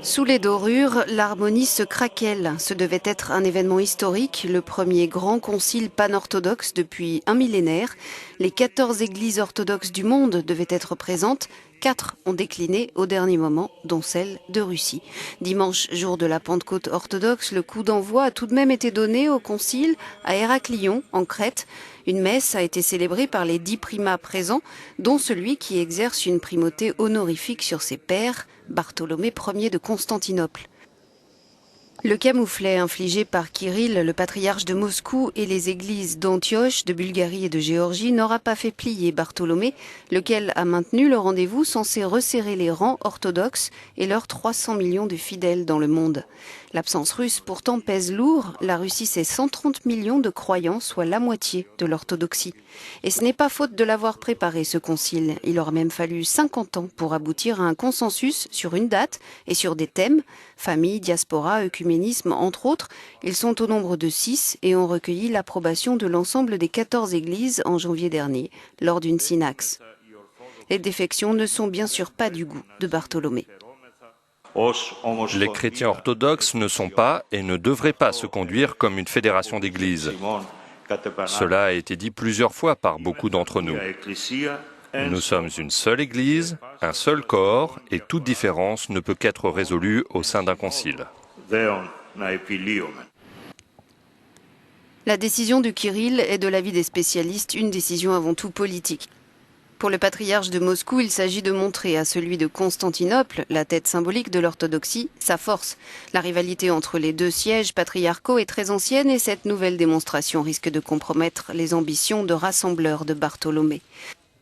Sous les dorures, l'harmonie se craquelle. Ce devait être un événement historique, le premier grand concile panorthodoxe depuis un millénaire. Les 14 églises orthodoxes du monde devaient être présentes. 4 ont décliné au dernier moment, dont celle de Russie. Dimanche, jour de la Pentecôte orthodoxe, le coup d'envoi a tout de même été donné au concile à Héraclion, en Crète. Une messe a été célébrée par les 10 primats présents, dont celui qui exerce une primauté honorifique sur ses pairs, Bartholomée Ier de Constantinople. Le camouflet infligé par Kirill, le patriarche de Moscou, et les églises d'Antioche, de Bulgarie et de Géorgie n'aura pas fait plier Bartholomée, lequel a maintenu le rendez-vous censé resserrer les rangs orthodoxes et leurs 300 millions de fidèles dans le monde. L'absence russe pourtant pèse lourd. La Russie, c'est 130 millions de croyants, soit la moitié de l'orthodoxie. Et ce n'est pas faute de l'avoir préparé, ce concile. Il aura même fallu 50 ans pour aboutir à un consensus sur une date et sur des thèmes. Famille, diaspora, œcuménisme, entre autres. Ils sont au nombre de 6 et ont recueilli l'approbation de l'ensemble des 14 églises en janvier dernier, lors d'une synaxe. Les défections ne sont bien sûr pas du goût de Bartholomée. Les chrétiens orthodoxes ne sont pas et ne devraient pas se conduire comme une fédération d'églises. Cela a été dit plusieurs fois par beaucoup d'entre nous. Nous sommes une seule église, un seul corps, et toute différence ne peut qu'être résolue au sein d'un concile. La décision du Kirill est de l'avis des spécialistes une décision avant tout politique. Pour le patriarche de Moscou, il s'agit de montrer à celui de Constantinople, la tête symbolique de l'orthodoxie, sa force. La rivalité entre les deux sièges patriarcaux est très ancienne et cette nouvelle démonstration risque de compromettre les ambitions de rassembleur de Bartholomée.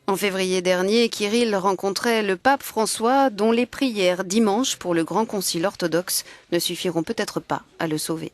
En février dernier, Kirill rencontrait le pape François, dont les prières dimanche pour le grand concile orthodoxe ne suffiront peut-être pas à le sauver.